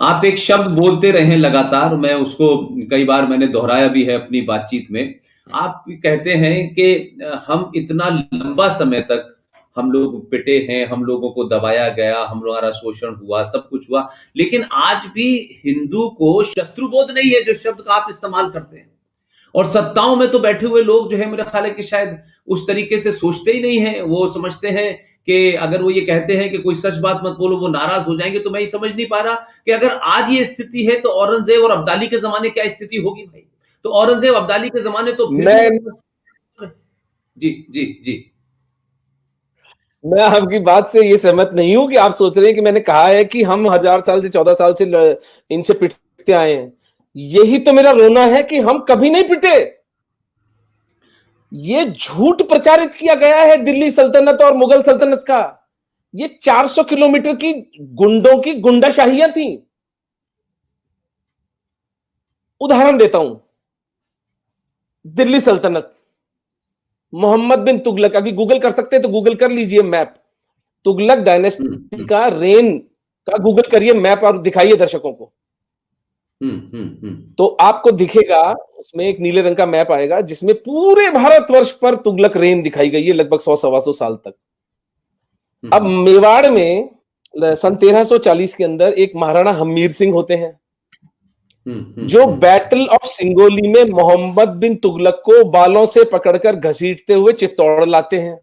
आप एक शब्द बोलते रहे लगातार, मैं उसको कई बार मैंने दोहराया भी है अपनी बातचीत में। आप कहते हैं कि हम इतना लंबा समय तक हम लोग पिटे हैं, हम लोगों को दबाया गया, हमारा शोषण हुआ, सब कुछ हुआ, लेकिन आज भी हिंदू को शत्रुबोध नहीं है, जो शब्द का आप इस्तेमाल करते हैं। और सत्ताओं में तो बैठे हुए लोग जो है, मेरा ख्याल है कि शायद उस तरीके से सोचते ही नहीं है। वो समझते हैं कि अगर वो ये कहते हैं कि कोई सच बात मत बोलो, वो नाराज हो जाएंगे। तो मैं ये समझ नहीं पा रहा कि अगर आज ये स्थिति है तो औरंगजेब और अब्दाली के जमाने क्या स्थिति होगी भाई। तो औरंगजेब अब्दाली के जमाने तो फिर भी मैं जी जी जी। मैं आपकी बात से ये सहमत नहीं हूं कि आप सोच रहे हैं कि मैंने कहा है कि हम 1000 साल से 14 साल से इनसे पिटते आए हैं। यही तो मेरा रोना है कि हम कभी नहीं पिटे। ये झूठ प्रचारित किया गया है दिल्ली सल्तनत और मुगल सल्तनत का। ये 400 किलोमीटर की गुंडों की गुंडाशाहियां थी। उदाहरण देता हूं, दिल्ली सल्तनत, मोहम्मद बिन तुगलक, अभी गूगल कर सकते हैं तो गूगल कर लीजिए मैप, तुगलक डायनेस्टी का रेन का गूगल करिए मैप और दिखाइए दर्शकों को। तो आपको दिखेगा उसमें एक नीले रंग का मैप आएगा जिसमें पूरे भारतवर्ष पर तुगलक रेन दिखाई गई है लगभग 100-125 साल तक। अब मेवाड़ में सन 1340 के अंदर एक महाराणा हमीर सिंह होते हैं जो बैटल ऑफ सिंगोली में मोहम्मद बिन तुगलक को बालों से पकड़कर घसीटते हुए चित्तौड़ लाते हैं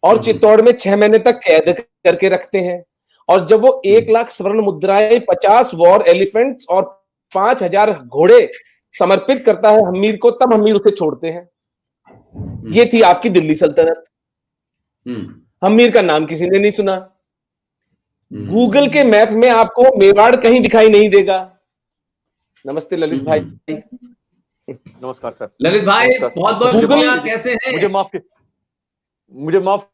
और चित्तौड़ में 6 महीने तक कैद करके रखते हैं। और जब वो 1 लाख स्वर्ण मुद्राएं, 50 वॉर एलिफेंट्स और 5000 घोड़े समर्पित करता है हमीर को, तब हमीर उसे छोड़ते हैं। ये थी आपकी दिल्ली सल्तनत। हमीर का नाम किसी ने नहीं सुना। गूगल के मैप में आपको मेवाड़ कहीं दिखाई नहीं देगा। नमस्ते ललित भाई। नमस्कार सर। ललित भाई, बहुत बहुत शुक्रिया। कैसे हैं? मुझे माफ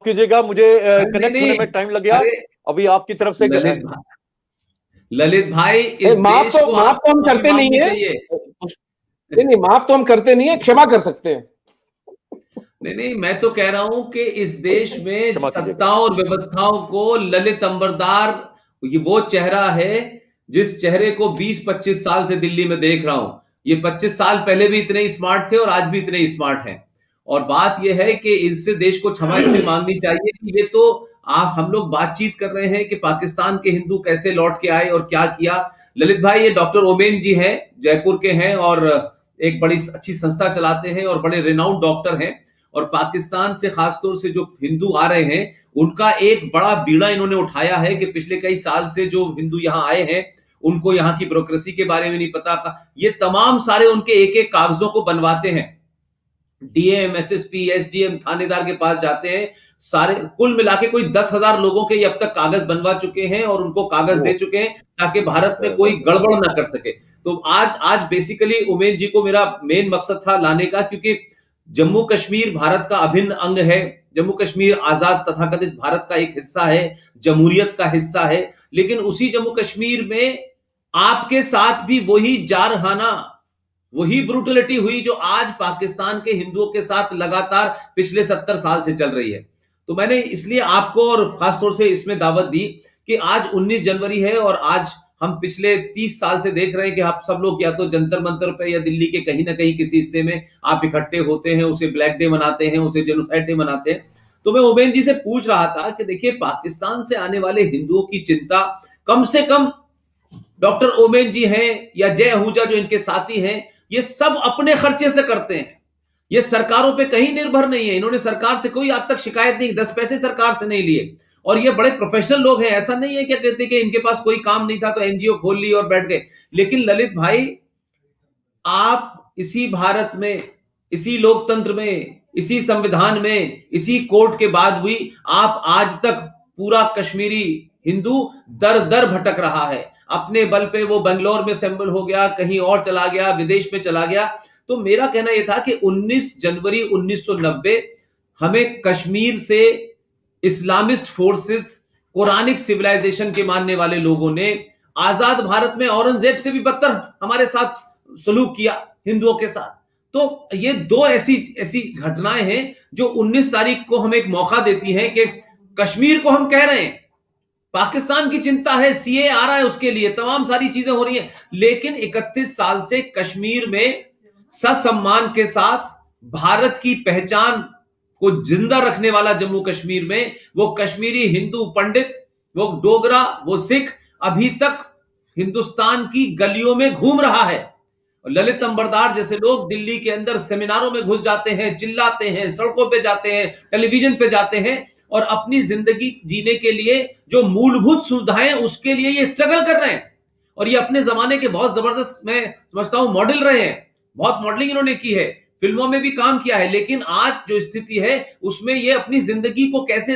कीजिएगा, मुझे कनेक्ट होने में टाइम लग गया। अभी आपकी तरफ से ललित भाई, इस माफ तो हम करते नहीं है। नहीं, माफ तो हम करते नहीं है, क्षमा कर सकते हैं। नहीं, मैं तो कह रहा हूं कि इस देश में सत्ताओं और व्यवस्थाओं को ललित अंबरदार, ये वो चेहरा है जिस चेहरे को 20-25 साल से दिल्ली में देख रहा हूं। ये 25 साल पहले भी इतने स्मार्ट थे और आज भी इतने स्मार्ट हैं। और बात यह है कि इससे देश को क्षमा इसलिए मांगनी चाहिए कि ये तो हम लोग बातचीत कर रहे हैं कि पाकिस्तान के हिंदू कैसे लौट के आए और क्या किया। ललित भाई, ये डॉक्टर ओमेन जी हैं, जयपुर के हैं और एक बड़ी अच्छी संस्था चलाते हैं और बड़े रिनाउंड डॉक्टर हैं। और पाकिस्तान से खासतौर से जो हिंदू आ रहे हैं, उनका एक बड़ा बीड़ा इन्होंने उठाया है कि पिछले कई साल से जो हिंदू यहाँ आए हैं, उनको यहाँ की ब्यूरोक्रेसी के बारे में नहीं पता। ये तमाम सारे उनके एक एक कागजों को बनवाते हैं। डीएम, एसएसपी, एसडीएम, थानेदार के पास जाते हैं। सारे कुल मिला के कोई 10,000 लोगों के अब तक कागज बनवा चुके हैं और उनको कागज दे चुके हैं ताकि भारत में कोई गड़बड़ ना कर सके। तो आज बेसिकली उमेश जी को मेरा मेन मकसद था लाने का, क्योंकि जम्मू कश्मीर भारत का अभिन्न अंग है। जम्मू कश्मीर आजाद तथाकथित भारत का एक हिस्सा है, जमहूरियत का हिस्सा है। लेकिन उसी जम्मू कश्मीर में आपके साथ भी वही जारहाना, वही ब्रूटलिटी हुई जो आज पाकिस्तान के हिंदुओं के साथ लगातार पिछले 70 साल से चल रही है। तो मैंने इसलिए आपको और खासतौर से इसमें दावत दी कि आज 19 जनवरी है और आज हम पिछले 30 साल से देख रहे हैं कि आप सब लोग या तो जंतर मंतर पे या दिल्ली के कहीं ना कहीं किसी हिस्से में आप इकट्ठे होते हैं, उसे ब्लैक डे मनाते हैं, उसे जेनोसाइड डे मनाते हैं। तो मैं ओबेन जी से पूछ रहा था कि देखिए, पाकिस्तान से आने वाले हिंदुओं की चिंता कम से कम डॉक्टर ओमेन जी हैं या जय आहूजा जो इनके साथी हैं, ये सब अपने खर्चे से करते हैं। ये सरकारों पे कहीं निर्भर नहीं है। इन्होंने सरकार से कोई आज तक शिकायत नहीं, 10 पैसे सरकार से नहीं लिए। और ये बड़े प्रोफेशनल लोग हैं। ऐसा नहीं है क्या कहते कि इनके पास कोई काम नहीं था तो एनजीओ खोल ली और बैठ गए। लेकिन ललित भाई, आप इसी भारत में, इसी लोकतंत्र में, इसी संविधान में, इसी कोर्ट के बाद भी आप आज तक पूरा कश्मीरी हिंदू दर दर भटक रहा है। अपने बल पे वो बेंगलोर में असेंबल हो गया, कहीं और चला गया, विदेश में चला गया। तो मेरा कहना यह था कि 19 जनवरी 1990 हमें कश्मीर से इस्लामिस्ट फोर्सेस, कुरानिक सिविलाइजेशन के मानने वाले लोगों ने आजाद भारत में औरंगजेब से भी बदतर हमारे साथ सलूक किया हिंदुओं के साथ। तो ये दो ऐसी घटनाएं हैं जो 19 तारीख को हमें एक मौका देती हैं कि कश्मीर को हम कह रहे हैं पाकिस्तान की चिंता है, सीए आ रहा है उसके लिए, तमाम सारी चीजें हो रही हैं, लेकिन 31 साल से कश्मीर में ससम्मान के साथ भारत की पहचान को जिंदा रखने वाला जम्मू कश्मीर में वो कश्मीरी हिंदू पंडित, वो डोगरा, वो सिख अभी तक हिंदुस्तान की गलियों में घूम रहा है। ललित अंबरदार जैसे लोग दिल्ली के अंदर सेमिनारों में घुस जाते हैं, चिल्लाते हैं, सड़कों पे जाते हैं, टेलीविजन पे जाते हैं और अपनी जिंदगी जीने के लिए जो मूलभूत सुविधाएं उसके लिए ये स्ट्रगल कर रहे हैं। और ये अपने जमाने के बहुत जबरदस्त, मैं समझता हूं, मॉडल रहे हैं। बहुत मॉडलिंग इन्होंने की है, फिल्मों में भी काम किया है, लेकिन आज जो स्थिति है उसमें ये अपनी जिंदगी को कैसे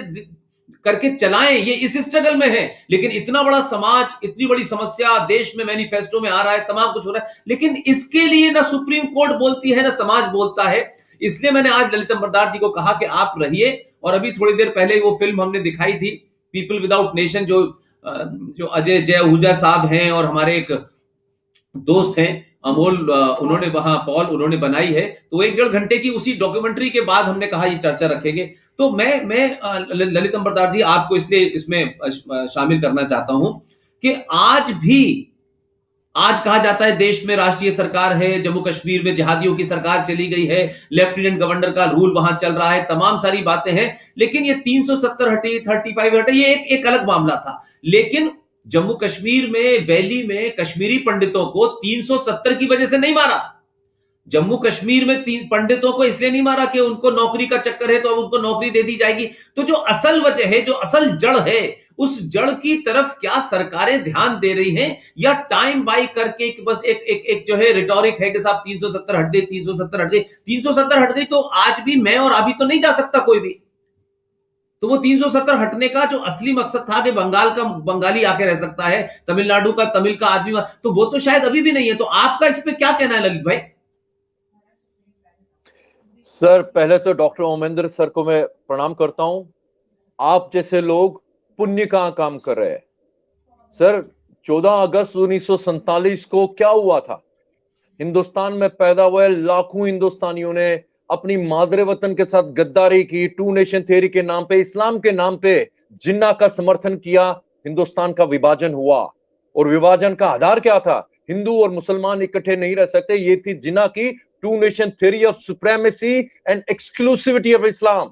करके चलाएं, ये इस स्ट्रगल में है। लेकिन इतना बड़ा समाज, इतनी बड़ी समस्या देश में मैनिफेस्टो में आ रहा है, तमाम कुछ हो रहा है, लेकिन इसके लिए ना सुप्रीम कोर्ट बोलती है ना समाज बोलता है। इसलिए मैंने आज ललित अंबरदार जी को कहा कि आप रहिए। और अभी थोड़ी देर पहले वो फिल्म हमने दिखाई थी, पीपल विदाउट नेशन, जो अजय जय आहूजा साहब हैं और हमारे एक दोस्त हैं अमोल, उन्होंने वहां पॉल उन्होंने बनाई है। तो 1-1.5 घंटे की उसी डॉक्यूमेंट्री के बाद हमने कहा ये चर्चा रखेंगे। तो मैं ललित अंबरदार जी आपको इसलिए इसमें शामिल करना चाहता हूं कि आज कहा जाता है देश में राष्ट्रीय सरकार है, जम्मू कश्मीर में जिहादियों की सरकार चली गई है, लेफ्टिनेंट गवर्नर का रूल वहां चल रहा है, तमाम सारी बातें हैं। लेकिन ये 370 हटी, 35 हटे, ये एक अलग मामला था। लेकिन जम्मू कश्मीर में वैली में कश्मीरी पंडितों को 370 की वजह से नहीं मारा। जम्मू कश्मीर में 3 पंडितों को इसलिए नहीं मारा कि उनको नौकरी का चक्कर है तो अब उनको नौकरी दे दी जाएगी। तो जो असल वजह है, जो असल जड़ है, उस जड़ की तरफ क्या सरकारें ध्यान दे रही हैं, या टाइम बाई करके बस एक जो है रिटोरिक है कि साहब 370 हट गई, 370 हट गई, 370 हट गई तो आज भी मैं और अभी तो नहीं जा सकता कोई भी। तो वो 370 हटने का जो असली मकसद था कि बंगाल का बंगाली आके रह सकता है, तमिलनाडु का तमिल का आदमी, तो वो तो शायद अभी भी नहीं है। तो आपका इस पे क्या कहना है ललित भाई? सर, पहले तो डॉक्टर ओमेंद्र सर को मैं प्रणाम करता हूं। आप जैसे लोग पुण्य का काम कर रहे हैं। सर, 14 अगस्त 1947 को क्या हुआ था? हिंदुस्तान में पैदा हुए लाखों हिंदुस्तानियों ने अपनी मादरे वतन के साथ गद्दारी की, टू नेशन थ्योरी के नाम पे, इस्लाम के नाम पे जिन्ना का समर्थन किया। हिंदुस्तान का विभाजन हुआ और विभाजन का आधार क्या था? हिंदू और मुसलमान इकट्ठे नहीं रह सकते, ये थी जिन्ना की two nation theory of supremacy and exclusivity of Islam.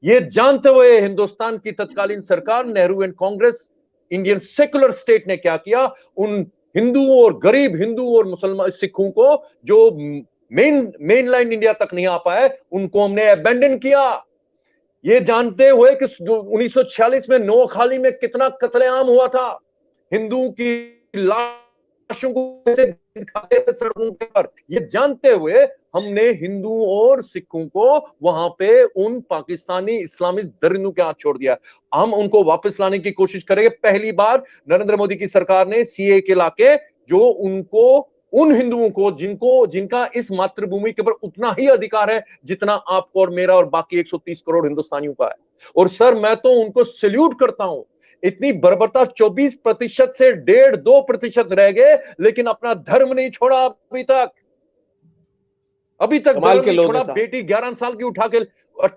ये जानते हुए हिंदुस्तान की तत्कालीन सरकार, Nehru and Congress, Indian secular state ने क्या किया? उन हिंदुओं और गरीब हिंदू और मुसलमान सिखों को जो मेन लाइन इंडिया तक नहीं आ पाए, उनको हमने अबेंडन किया। ये जानते हुए कि 1946 में नोखाली में कितना कत्लेआम हुआ था, हिंदुओं की लाशों को कैसे दिखाते थे सड़कों पर, ये जानते हुए हमने हिंदुओं और सिखों को वहां पे उन पाकिस्तानी इस्लामिस्ट दरिंदों के हाथ छोड़ दिया। हम उनको वापस लाने की कोशिश करेंगे। पहली बार नरेंद्र मोदी की सरकार ने सीए के लाके जो उनको, उन हिंदुओं को जिनका इस मातृभूमि के ऊपर उतना ही अधिकार है जितना आपको और मेरा और बाकी 130 करोड़ हिंदुस्तानियों का है। और सर, मैं तो उनको सैल्यूट करता हूं। इतनी बर्बरता, 24% से 1.5-2% रह गए, लेकिन अपना धर्म नहीं छोड़ा अभी तक धर्म नहीं छोड़ा। बेटी 11 साल की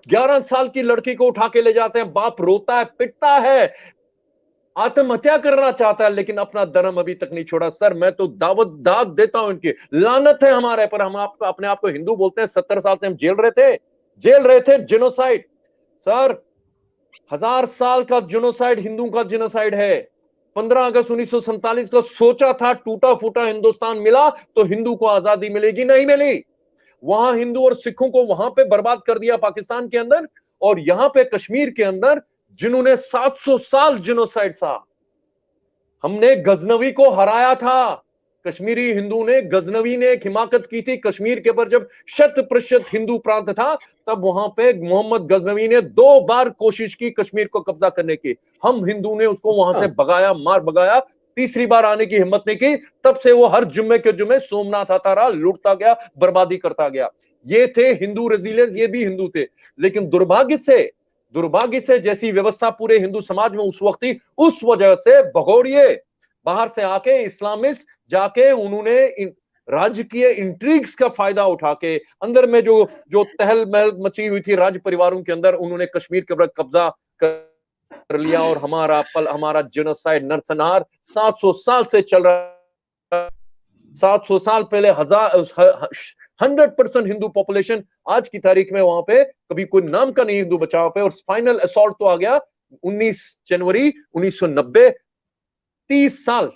11 साल की लड़की को उठा के ले जाते हैं, बाप रोता है, पिटता है, आत्महत्या करना चाहता है, लेकिन अपना धर्म अभी तक नहीं छोड़ा। सर, मैं तो दाद देता हूं इनकी। लानत है हमारे पर, हम आपको अपने आप को हिंदू बोलते हैं। 70 साल से हम जेल रहे थे जेनोसाइड। सर, 1000 साल का जेनोसाइड हिंदुओं का जेनोसाइड है। 15 अगस्त 1947 को सोचा था टूटा फूटा हिंदुस्तान मिला तो हिंदू को आजादी मिलेगी, नहीं मिली। वहां हिंदू और सिखों को वहां पे बर्बाद कर दिया पाकिस्तान के अंदर, और यहां पे कश्मीर के अंदर जिन्होंने 700 साल जेनोसाइड सहा। हमने गजनवी को हराया था। कश्मीरी हिंदू ने, गजनवी ने एक हिमाकत की थी कश्मीर के ऊपर। जब 100% हिंदू प्रांत था, तब वहां पे मोहम्मद गजनवी ने 2 बार कोशिश की कश्मीर को कब्जा करने की। हम हिंदू ने उसको वहां से भगाया, मार भगाया। तीसरी बार आने की हिम्मत नहीं की। तब से वो हर जुम्मे के जुम्मे सोमनाथ आता रहा, लूटता गया, बर्बादी करता गया। ये थे हिंदू रेजिलियंस, ये भी हिंदू थे। लेकिन दुर्भाग्य से जैसी व्यवस्था पूरे हिंदू समाज में उस वक्त थी, उस वजह से भगोड़िए बाहर से आके इस्लामिस्ट जाके उन्होंने राजकीय इंट्रिग्स का फायदा उठा के अंदर में जो तहल महल मची हुई थी राज परिवारों के अंदर, उन्होंने कश्मीर के ऊपर कब्जा कर लिया और हमारा जेनोसाइड नरसंहार 700 साल से चल रहा है। 700 साल पहले 100% हिंदू पॉपुलेशन, आज की तारीख में वहां पे कभी कोई नाम का नहीं हिंदू बचा वहां पे। और फाइनल असॉल्ट तो आ गया 19 जनवरी 1990। 30 साल